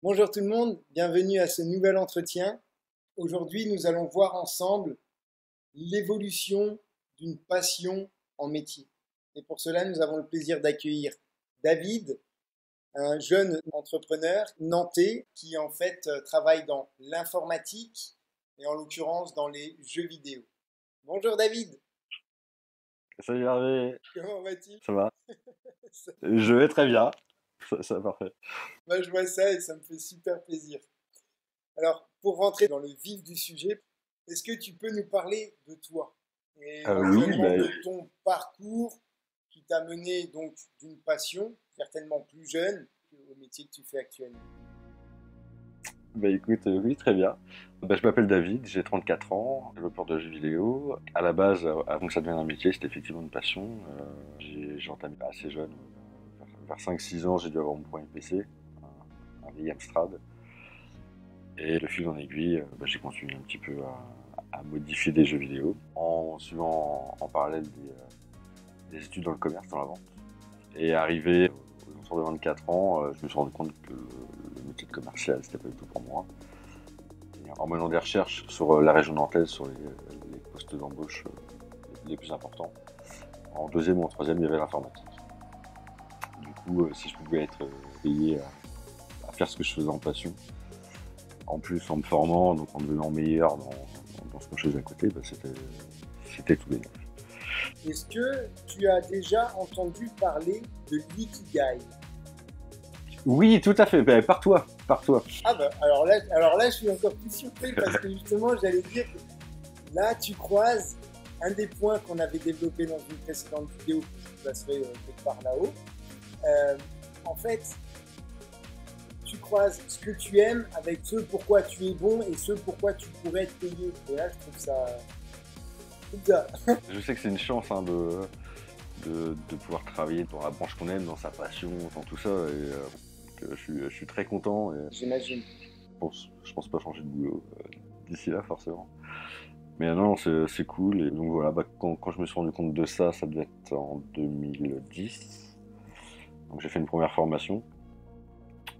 Bonjour tout le monde, bienvenue à ce nouvel entretien. Aujourd'hui, nous allons voir ensemble l'évolution d'une passion en métier. Et pour cela, nous avons le plaisir d'accueillir David, un jeune entrepreneur nantais qui en fait travaille dans l'informatique et en l'occurrence dans les jeux vidéo. Bonjour David, Salut Hervé, comment vas-tu? ça va? Je vais très bien, ça va parfait. Moi, je vois ça et ça me fait super plaisir. Alors, pour rentrer dans le vif du sujet, est-ce que tu peux nous parler de toi et Oui, éventuellement de ton parcours qui t'a mené donc d'une passion, certainement plus jeune, au métier que tu fais actuellement? écoute, oui, très bien. Je m'appelle David, j'ai 34 ans, développeur de jeux vidéo. À la base, avant que ça devienne un métier, c'était effectivement une passion. J'ai entamé assez jeune, vers 5-6 ans, j'ai dû avoir mon premier PC, un vieil Amstrad. Et le fil en aiguille, j'ai continué un petit peu à modifier des jeux vidéo en suivant en parallèle des études dans le commerce, dans la vente. Et arrivé aux alentours de 24 ans, je me suis rendu compte que le métier de commercial, c'était pas du tout pour moi. Et en menant des recherches sur la région nantaise, sur les postes d'embauche les plus importants, en deuxième ou en troisième, il y avait l'informatique. Du coup, si je pouvais être payé à faire ce que je faisais en passion, en plus en me formant, donc en devenant meilleur dans ce que je faisais à côté, c'était tout bénef. Est-ce que tu as déjà entendu parler de l'ikigai? Oui, tout à fait, par toi. Ah bah alors là, je suis encore plus surpris parce que justement, j'allais dire que là, tu croises un des points qu'on avait développé dans une précédente vidéo que je vous placerai quelque part là-haut. Euh, En fait, tu croises ce que tu aimes avec ce pourquoi tu es bon et ce pourquoi tu pourrais être payé. Et là, je trouve ça. Je sais que c'est une chance de pouvoir travailler dans la branche qu'on aime, dans sa passion, dans tout ça. Et je suis très content et J'imagine. je pense pas changer de boulot d'ici là forcément. Mais non, c'est cool. Et donc voilà, quand je me suis rendu compte de ça, ça devait être en 2010. Donc j'ai fait une première formation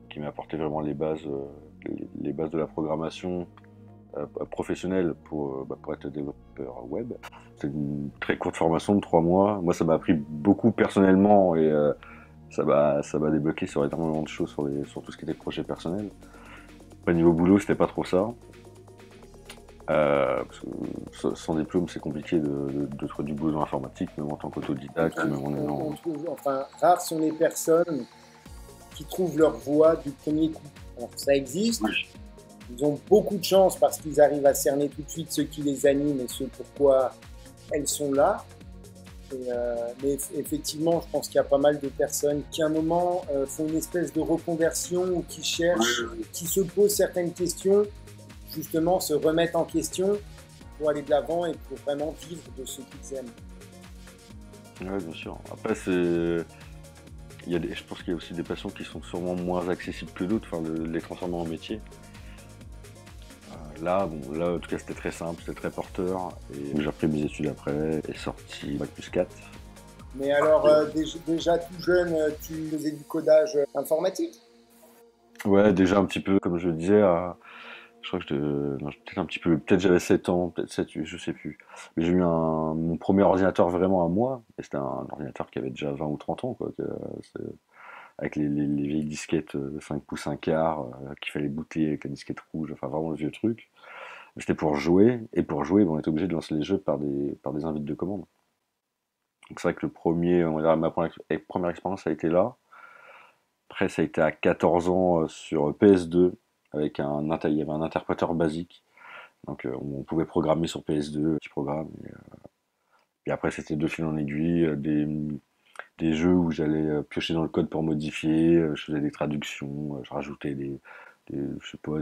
qui m'a apporté vraiment les bases de la programmation professionnelle pour être développeur web. C'est une très courte formation de 3 mois. Moi, ça m'a appris beaucoup personnellement et ça m'a débloqué sur énormément de choses sur tout ce qui était projet personnel. Au niveau boulot, c'était pas trop ça. Parce que sans diplôme, c'est compliqué de trouver du boulot dans l'informatique, même en tant qu'autodidacte, même en ayant. Enfin, rares sont les personnes qui trouvent leur voie du premier coup. Alors, ça existe. Ils ont beaucoup de chance parce qu'ils arrivent à cerner tout de suite ce qui les anime et ce pourquoi elles sont là. Mais effectivement, je pense qu'il y a pas mal de personnes qui, à un moment, font une espèce de reconversion ou qui cherchent, qui se posent certaines questions, justement, se remettent en question pour aller de l'avant et pour vraiment vivre de ce qu'ils aiment. Ouais, bien sûr. Après, je pense qu'il y a aussi des passions qui sont sûrement moins accessibles que d'autres, enfin, les transformer en métier. Là, en tout cas, c'était très simple, c'était très porteur. Et j'ai repris mes études après et sorti Bac+4. Mais alors, déjà tout jeune, tu faisais du codage informatique? Ouais, déjà un petit peu, comme je le disais, je crois que non, peut-être un petit peu, peut-être j'avais 7 ans, peut-être 7, 8, je sais plus. Mais j'ai eu mon premier ordinateur vraiment à moi, et c'était un ordinateur qui avait déjà 20 ou 30 ans, quoi. C'est- Avec les vieilles disquettes de 5 pouces un quart, qu'il fallait booter avec la disquette rouge, enfin vraiment le vieux truc. C'était pour jouer, et pour jouer, on était obligé de lancer les jeux par des invites de commande. Donc c'est vrai que on va dire, première expérience a été là. Après, ça a été à 14 ans sur PS2, il y avait un interpréteur basique. Donc on pouvait programmer sur PS2, petit programme. Et après, c'était de fil en aiguille, des jeux où j'allais piocher dans le code pour modifier, je faisais des traductions, je rajoutais je sais pas,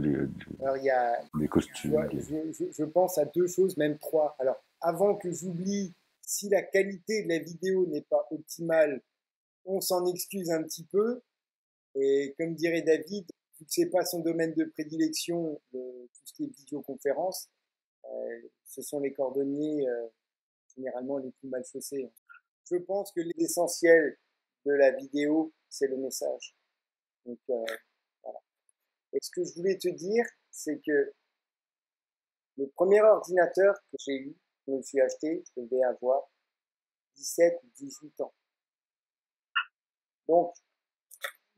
Alors, il y a, des costumes. je pense à deux choses, même trois. Alors, avant que j'oublie, si la qualité de la vidéo n'est pas optimale, on s'en excuse un petit peu. Et comme dirait David, vu que c'est pas son domaine de prédilection, tout ce qui est visioconférence, ce sont les cordonniers généralement les plus mal chaussés. Je pense que l'essentiel de la vidéo, c'est le message. Donc, voilà. Et ce que je voulais te dire, c'est que le premier ordinateur que j'ai eu, je me suis acheté, je devais avoir 17 ou 18 ans. Donc,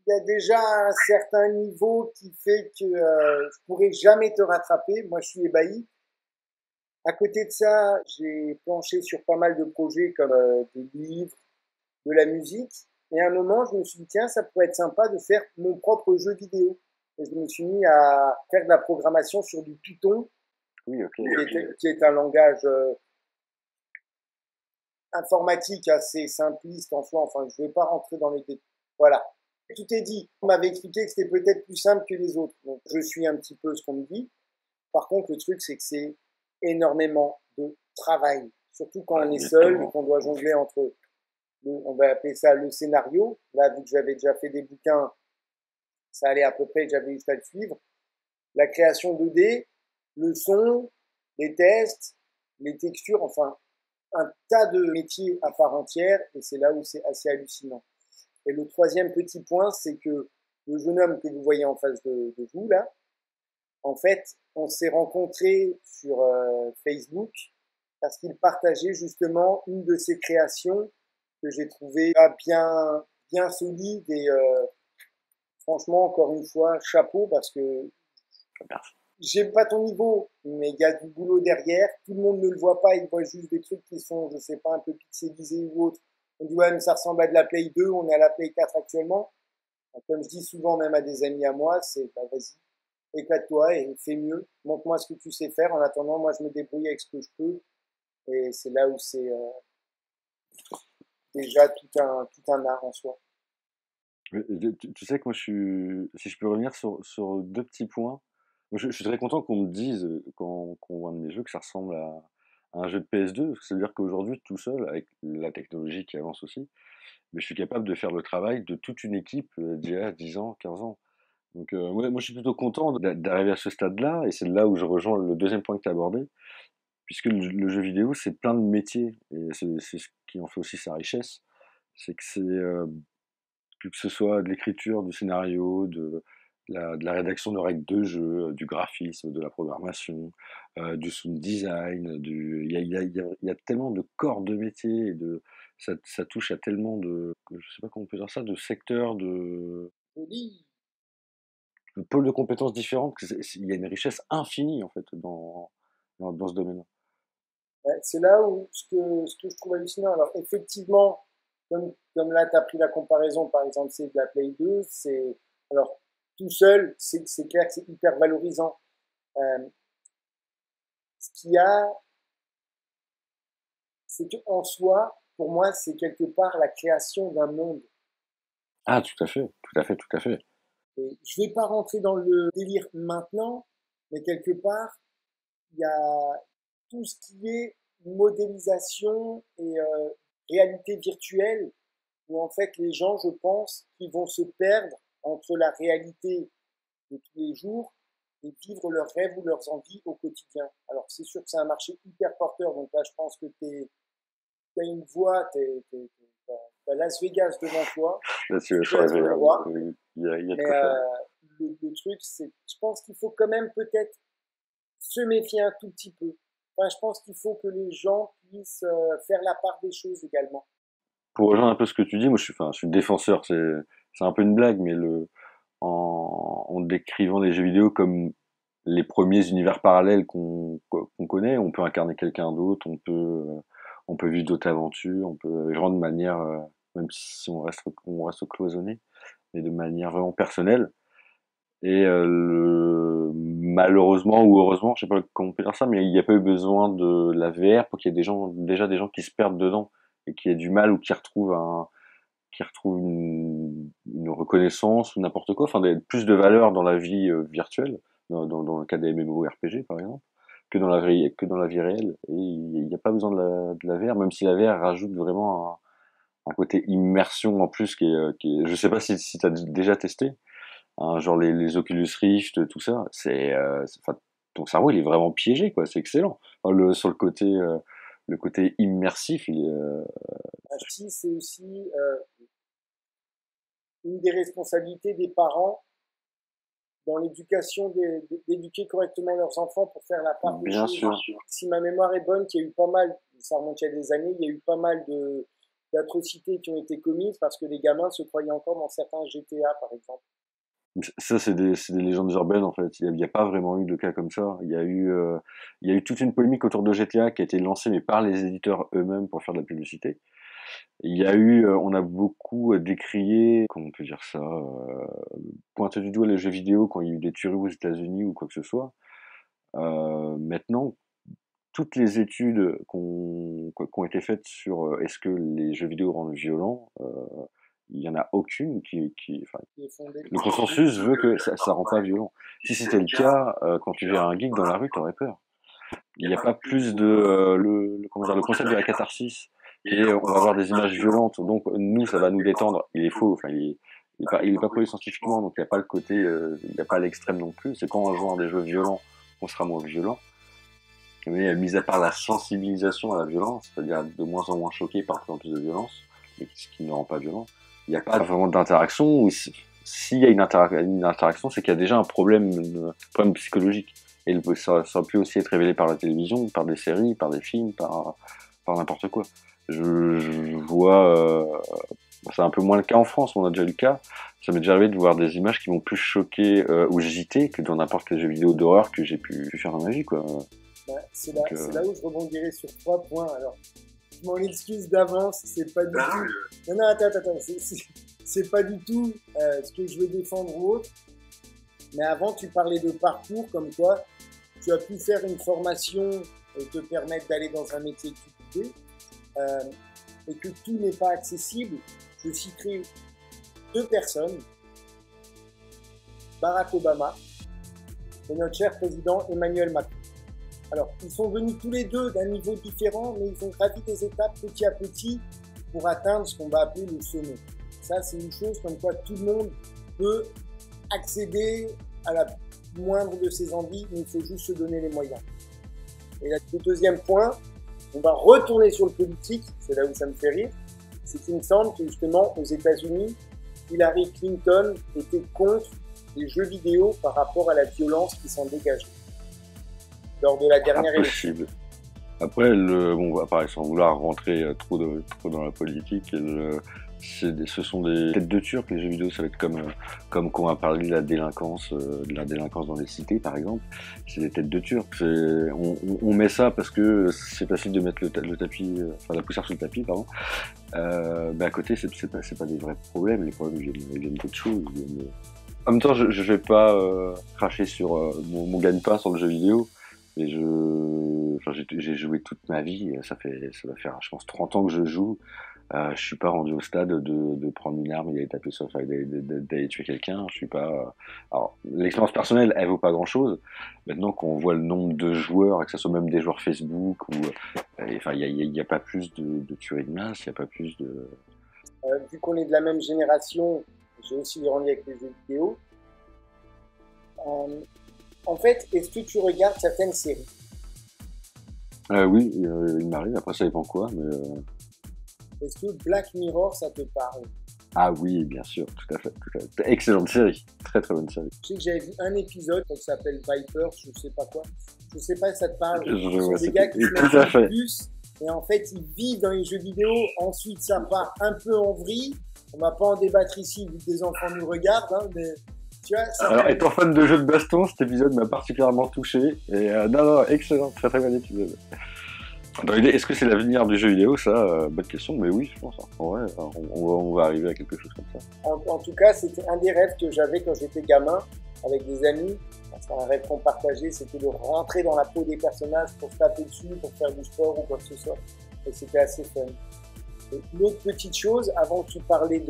il y a déjà un certain niveau qui fait que je pourrais jamais te rattraper. Moi, je suis ébahi. À côté de ça, j'ai planché sur pas mal de projets comme des livres, de la musique. Et à un moment, je me suis dit, tiens, ça pourrait être sympa de faire mon propre jeu vidéo. Et je me suis mis à faire de la programmation sur du Python, Oui, ok. qui est un langage informatique assez simpliste en soi. Enfin, je ne vais pas rentrer dans les détails. Voilà. Tout est dit. On m'avait expliqué que c'était peut-être plus simple que les autres. Donc, je suis un petit peu ce qu'on me dit. Par contre, le truc, c'est que c'est énormément de travail. Surtout quand on est seul et qu'on doit jongler entre, on va appeler ça le scénario. Là, vu que j'avais déjà fait des bouquins, ça allait à peu près, j'avais juste à le suivre. La création 2D, le son, les tests, les textures, enfin, un tas de métiers à part entière, et c'est là où c'est assez hallucinant. Et le troisième petit point, c'est que le jeune homme que vous voyez en face de vous, là, en fait, on s'est rencontrés sur Facebook parce qu'il partageait justement une de ses créations que j'ai trouvé bien, bien solide et franchement, encore une fois, chapeau parce que j'ai pas ton niveau, mais il y a du boulot derrière. Tout le monde ne le voit pas, il voit juste des trucs qui sont, je sais pas, un peu pixelisés ou autre. On dit ouais, mais ça ressemble à de la Play 2, on est à la Play 4 actuellement. Donc, comme je dis souvent même à des amis à moi, c'est bah, vas-y, éclate-toi et fais mieux. Montre-moi ce que tu sais faire. En attendant, moi je me débrouille avec ce que je peux. Et c'est là où c'est déjà tout un art en soi. Tu sais que moi, si je peux revenir sur deux petits points, moi, je suis très content qu'on me dise, quand on voit un de mes jeux, que ça ressemble à un jeu de PS2, parce que ça veut dire qu'aujourd'hui, tout seul, avec la technologie qui avance aussi, mais je suis capable de faire le travail de toute une équipe d'il y a 10 ans, 15 ans. Donc, moi, je suis plutôt content d'arriver à ce stade-là, et c'est là où je rejoins le deuxième point que tu as abordé, puisque le jeu vidéo, c'est plein de métiers, et c'est ce qui en fait aussi sa richesse, c'est que c'est que ce soit de l'écriture, du scénario, de la rédaction de règles de jeu, du graphisme, de la programmation, du sound design, il y a tellement de corps de métier, ça touche à tellement je sais pas comment on peut dire ça, de secteurs, Oui. de pôles de compétences différentes, il y a une richesse infinie en fait dans ce domaine-là. C'est là où ce que je trouve hallucinant. Alors effectivement, comme là tu as pris la comparaison, par exemple, c'est de la Play 2, c'est alors tout seul, c'est clair que c'est hyper valorisant. Euh, ce qu'il y a, c'est qu'en soi, pour moi, c'est quelque part la création d'un monde. Ah, tout à fait, tout à fait, tout à fait. Et je vais pas rentrer dans le délire maintenant, mais quelque part, il y a tout ce qui est modélisation et réalité virtuelle, où en fait les gens, je pense, qu'ils vont se perdre entre la réalité de tous les jours et vivre leurs rêves ou leurs envies au quotidien. Alors c'est sûr que c'est un marché hyper porteur, donc là je pense que tu as une voie, t'as Las Vegas devant toi, Là-dessus, je tu dois être le roi, il y a de mais quoi faire. le truc c'est, je pense qu'il faut quand même peut-être se méfier un tout petit peu. Enfin, je pense qu'il faut que les gens puissent faire la part des choses également. Pour rejoindre un peu ce que tu dis, moi je suis défenseur, c'est un peu une blague, mais en décrivant les jeux vidéo comme les premiers univers parallèles qu'on connaît, on peut incarner quelqu'un d'autre, on peut vivre d'autres aventures, on peut genre de manière, même si on reste cloisonné, mais de manière vraiment personnelle. Et malheureusement ou heureusement, je sais pas comment on peut dire ça, mais il n'y a pas eu besoin de la VR pour qu'il y ait déjà des gens qui se perdent dedans et qui aient du mal ou qui retrouvent une reconnaissance ou n'importe quoi, enfin plus de valeur dans la vie virtuelle, dans le cas des MMORPG par exemple, que dans la vie réelle. Et il n'y a pas besoin de la VR, même si la VR rajoute vraiment un côté immersion en plus je sais pas si tu as déjà testé, hein, genre les Oculus Rift, tout ça, enfin, ton cerveau il est vraiment piégé quoi, c'est excellent. Enfin, sur le côté immersif, il est, Si c'est aussi une des responsabilités des parents dans l'éducation, d'éduquer correctement leurs enfants pour faire la part des Bien choses. sûr. Si ma mémoire est bonne, qu'il y a eu pas mal, ça remonte il y a des années, il y a eu pas mal d'atrocités qui ont été commises parce que les gamins se croyaient encore dans certains GTA, par exemple. Ça, c'est des légendes urbaines, en fait. Il y a pas vraiment eu de cas comme ça. Il y a eu toute une polémique autour de GTA qui a été lancée, mais par les éditeurs eux-mêmes pour faire de la publicité. Il y a eu, on a beaucoup décrié, comment on peut dire ça, pointé du doigt les jeux vidéo quand il y a eu des tueries aux États-Unis ou quoi que ce soit. Maintenant, toutes les études qui ont été faites sur est-ce que les jeux vidéo rendent violents, il y en a aucune enfin, le consensus veut que ça rend pas violent. Si c'était le cas, quand tu verrais un geek dans la rue, t'aurais peur. Il n'y a pas plus de comment dire, le concept de la catharsis et on va avoir des images violentes, donc nous ça va nous détendre. Il est faux, enfin il est pas prouvé scientifiquement, donc il n'y a pas le côté, il n'y a pas l'extrême non plus. C'est quand on joue à des jeux violents qu'on sera moins violent. Mais mis à part la sensibilisation à la violence, c'est-à-dire de moins en moins choqué par plus en plus de violence, mais ce qui ne rend pas violent, il n'y a pas vraiment d'interaction. Ou s'il y a une interaction, c'est qu'il y a déjà un problème psychologique. Et ça peut aussi être révélé par la télévision, par des séries, par des films, par n'importe quoi. Je vois, c'est un peu moins le cas en France, on a déjà eu le cas. Ça m'est déjà arrivé de voir des images qui m'ont plus choqué au JT que dans n'importe quel jeu vidéo d'horreur que j'ai pu faire dans ma vie, quoi. C'est là où je rebondirai sur 3 points. Alors, je m'en excuse d'avance, c'est pas du tout. Non, attends, c'est pas du tout ce que je veux défendre ou autre. Mais avant, tu parlais de parcours, comme quoi tu as pu faire une formation et te permettre d'aller dans un métier que tu pouvais, et que tout n'est pas accessible. Je citerai 2 personnes, Barack Obama et notre cher président Emmanuel Macron. Alors, ils sont venus tous les deux d'un niveau différent, mais ils ont gravi des étapes petit à petit pour atteindre ce qu'on va appeler le sommet. Ça, c'est une chose comme quoi tout le monde peut accéder à la moindre de ses envies, mais il faut juste se donner les moyens. Et le deuxième point, on va retourner sur le politique, c'est là où ça me fait rire, c'est qu'il me semble que justement aux États-Unis, Hillary Clinton était contre les jeux vidéo par rapport à la violence qui s'en dégageait lors de la dernière élection. Après, pareil, sans vouloir rentrer trop dans la politique, ce sont des têtes de turc, les jeux vidéo. Ça va être comme quand on a parlé de la délinquance dans les cités, par exemple. C'est des têtes de turc. On met ça parce que c'est facile de mettre le tapis, la poussière sur le tapis, pardon. Mais à côté, c'est pas des vrais problèmes. Les problèmes, ils viennent d'autres choses. En même temps, je vais pas cracher sur mon gagne-pain sur le jeu vidéo. Et j'ai joué toute ma vie. Ça va faire, je pense, 30 ans que je joue. Je suis pas rendu au stade de prendre une arme et d'aller taper sur, d'aller tuer quelqu'un. Je suis pas. Alors, l'expérience personnelle, elle vaut pas grand chose. Maintenant, quand on voit le nombre de joueurs, et que ce soit même des joueurs Facebook, il y a pas plus de tueries de masse, il y a pas plus de. Vu qu'on est de la même génération, j'ai aussi grandi avec les jeux vidéo. En fait, est-ce que tu regardes certaines séries? Oui, il m'arrive. Après, ça dépend quoi, mais. Est-ce que Black Mirror, ça te parle? Ah oui, bien sûr, tout à fait. Excellente série, très très bonne série. Je sais que j'avais vu un épisode qui s'appelle Viper, je sais pas quoi. Je sais pas si ça te parle. Ce sont des gars qui se mettent dans le bus et en fait ils vivent dans les jeux vidéo. Ensuite ça part un peu en vrille. On va pas en débattre ici vu que des enfants nous regardent, hein, mais tu vois. Alors étant fan de jeux de baston, cet épisode m'a particulièrement touché. Et non, excellent, très très bon épisode. Est-ce que c'est l'avenir du jeu vidéo, ça bonne question, mais oui, je pense. En vrai, on va arriver à quelque chose comme ça. En tout cas, c'était un des rêves que j'avais quand j'étais gamin, avec des amis. C'est un rêve qu'on partageait, c'était de rentrer dans la peau des personnages pour se taper dessus, pour faire du sport ou quoi que ce soit. Et c'était assez fun. Et une autre petite chose, avant que tu parlais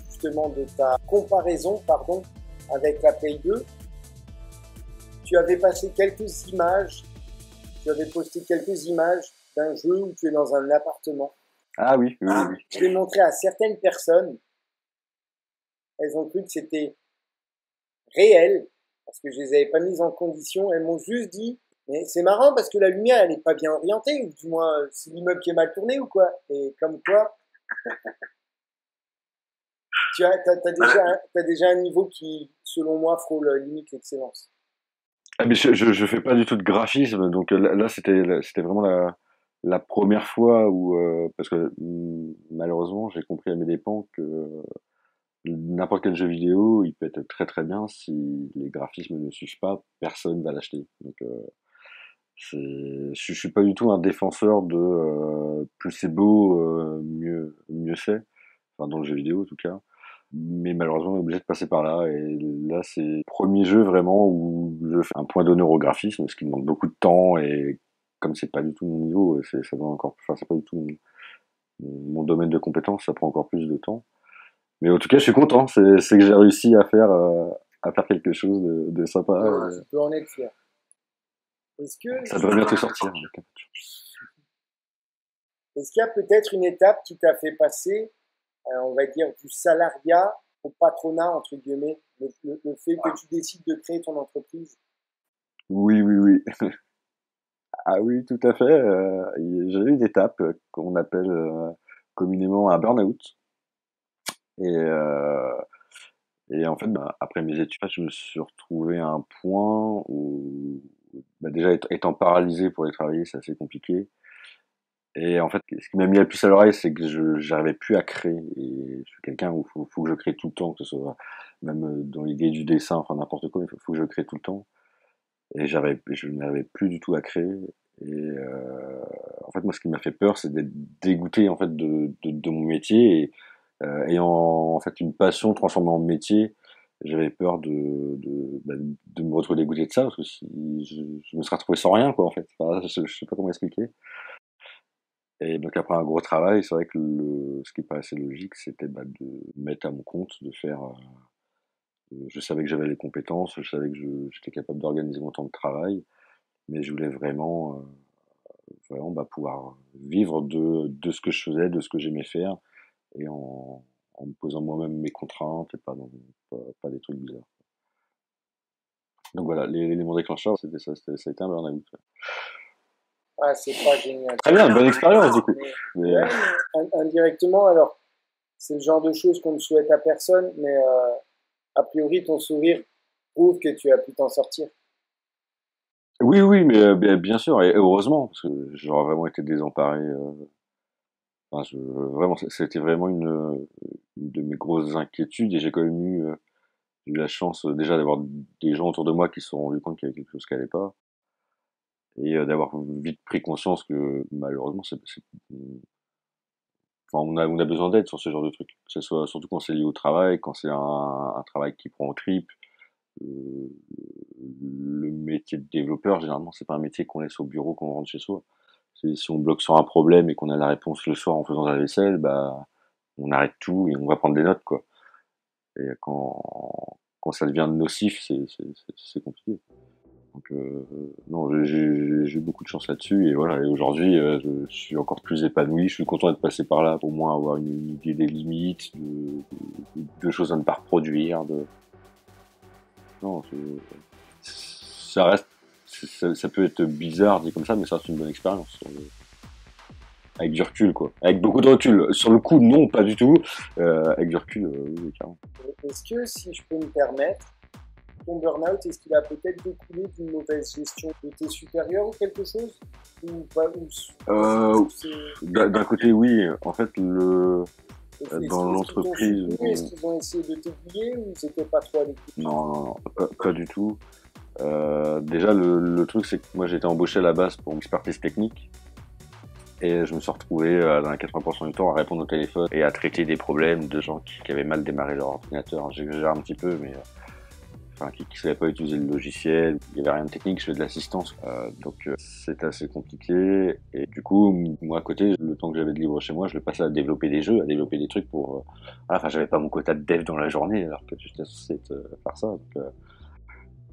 justement de ta comparaison, avec la Play 2, tu avais posté quelques images d'un jeu où tu es dans un appartement. Ah oui. Je l'ai montré à certaines personnes. Elles ont cru que c'était réel, parce que je les avais pas mises en condition. Elles m'ont juste dit, mais c'est marrant parce que la lumière, elle est pas bien orientée, ou du moins, c'est l'immeuble qui est mal tourné ou quoi. Et comme quoi, t'as déjà un niveau qui, selon moi, frôle limite l'excellence. Ah, mais je fais pas du tout de graphisme, donc là c'était vraiment la première fois où parce que malheureusement j'ai compris à mes dépens que n'importe quel jeu vidéo il peut être très très bien si les graphismes ne suivent pas, personne va l'acheter. Donc je suis pas du tout un défenseur de plus c'est beau mieux c'est, enfin dans le jeu vidéo en tout cas. Mais malheureusement, on est obligé de passer par là. Et là, c'est le premier jeu vraiment où je fais un point d'honneur au graphisme, ce qui demande beaucoup de temps. Et comme c'est pas du tout mon niveau, ça demande encore, enfin, c'est pas du tout mon domaine de compétence, ça prend encore plus de temps. Mais en tout cas, je suis content. C'est que j'ai réussi à faire quelque chose de sympa. Tu peux en être fier. Est-ce que Ça devrait bientôt sortir. Est-ce qu'il y a peut-être une étape qui t'a fait passer, on va dire, du salariat au patronat, entre guillemets, le fait que tu décides de créer ton entreprise? Oui, oui, oui. Ah oui, tout à fait. J'ai eu une étape qu'on appelle communément un burn-out. Et, en fait, bah, après mes études, je me suis retrouvé à un point où, bah, déjà étant paralysé pour aller travailler, c'est assez compliqué. Et en fait, ce qui m'a mis la puce à l'oreille, c'est que j'arrivais plus à créer. Et je suis quelqu'un où faut que je crée tout le temps, que ce soit même dans l'idée du dessin, enfin n'importe quoi, il faut que je crée tout le temps. Et je n'avais plus du tout à créer. Et en fait, moi, ce qui m'a fait peur, c'est d'être dégoûté en fait de mon métier et ayant en fait une passion transformée en métier. J'avais peur de me retrouver dégoûté de ça parce que si je me serais retrouvé sans rien quoi en fait. Enfin, je sais pas comment expliquer. Et donc après un gros travail, c'est vrai que ce qui paraissait logique, c'était bah, de mettre à mon compte, de faire. Je savais que j'avais les compétences, je savais que j'étais capable d'organiser mon temps de travail, mais je voulais vraiment bah, pouvoir vivre de ce que je faisais, de ce que j'aimais faire, et en me posant moi-même mes contraintes et pas des trucs bizarres. Donc voilà, l'élément déclencheur, c'était ça, ça a été un burn-out. Ah, c'est pas génial. Très bien, bonne expérience du coup. Mais, ouais, indirectement, alors, c'est le genre de choses qu'on ne souhaite à personne, mais a priori, ton sourire prouve que tu as pu t'en sortir. oui, oui, mais bien sûr, et heureusement, parce que j'aurais vraiment été désemparé. Enfin, vraiment, c'était vraiment une de mes grosses inquiétudes, et j'ai quand même eu la chance déjà d'avoir des gens autour de moi qui se sont rendus compte qu'il y avait quelque chose qui allait pas, et d'avoir vite pris conscience que malheureusement, enfin, on a besoin d'aide sur ce genre de trucs. Que ce soit surtout quand c'est lié au travail, quand c'est un travail qui prend au tripes. Euh, le métier de développeur, généralement, c'est pas un métier qu'on laisse au bureau quand on rentre chez soi. Si on bloque sur un problème et qu'on a la réponse le soir en faisant la vaisselle, bah, on arrête tout et on va prendre des notes, quoi. Et quand ça devient nocif, c'est compliqué. Donc, non, j'ai eu beaucoup de chance là-dessus et voilà. Et aujourd'hui, je suis encore plus épanoui. Je suis content d'être passé par là, au moins avoir une idée des limites, de choses à ne pas reproduire. Non, ça reste, ça peut être bizarre dit comme ça, mais ça reste une bonne expérience. Avec du recul, quoi. Avec beaucoup de recul. Sur le coup, non, pas du tout. Avec du recul, oui, carrément. Est-ce que, si je peux me permettre, ton burn-out, est-ce qu'il a peut-être découlé d'une mauvaise gestion de tes supérieurs ou quelque chose? Ou pas D'un côté, oui. En fait, dans l'entreprise. Est-ce qu'ils ont essayé de t'aiguiller ou c'était pas trop à l'écoute? Non, pas du tout. Déjà, le truc, c'est que moi, j'ai été embauché à la base pour une expertise technique. Et je me suis retrouvé dans 80% du temps à répondre au téléphone et à traiter des problèmes de gens qui avaient mal démarré leur ordinateur. J'exagère un petit peu, mais enfin, qui ne savaient pas utiliser le logiciel. Il n'y avait rien de technique, je fais de l'assistance. Donc c'était assez compliqué. Et du coup, moi à côté, le temps que j'avais de libre chez moi, je le passais à développer des jeux, à développer des trucs pour... enfin, j'avais pas mon quota de dev dans la journée, alors que j'étais censé faire ça. Donc,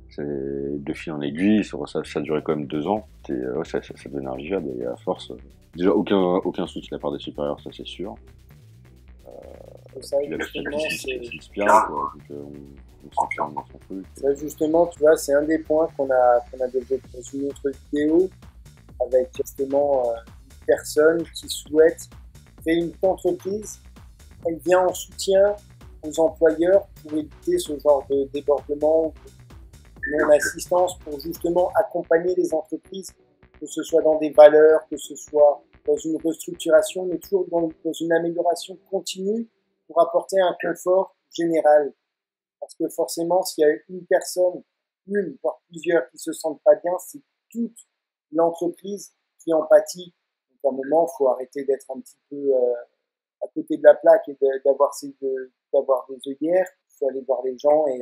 c'est de fil en aiguille, ça durait quand même 2 ans. Et ouais, ça devenait invivable. Et à force, déjà aucun soutien de la part des supérieurs, ça c'est sûr. Ça, justement, c'est inspirant, quoi. Donc, on s'enferme dans son truc. Ça, justement, tu vois, c'est un des points qu'on a développé dans une autre vidéo avec justement une personne qui souhaite créer une entreprise. Elle vient en soutien aux employeurs pour éviter ce genre de débordement ou de non-assistance, pour justement accompagner les entreprises, que ce soit dans des valeurs, que ce soit dans une restructuration, mais toujours dans une amélioration continue pour apporter un confort général. Parce que forcément, s'il y a une personne, une, voire plusieurs qui se sentent pas bien, c'est toute l'entreprise qui en pâtit. Donc à un moment, il faut arrêter d'être un petit peu à côté de la plaque et d'avoir des œillères. Il faut aller voir les gens et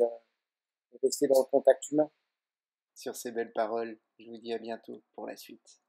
rester dans le contact humain. Sur ces belles paroles, je vous dis à bientôt pour la suite.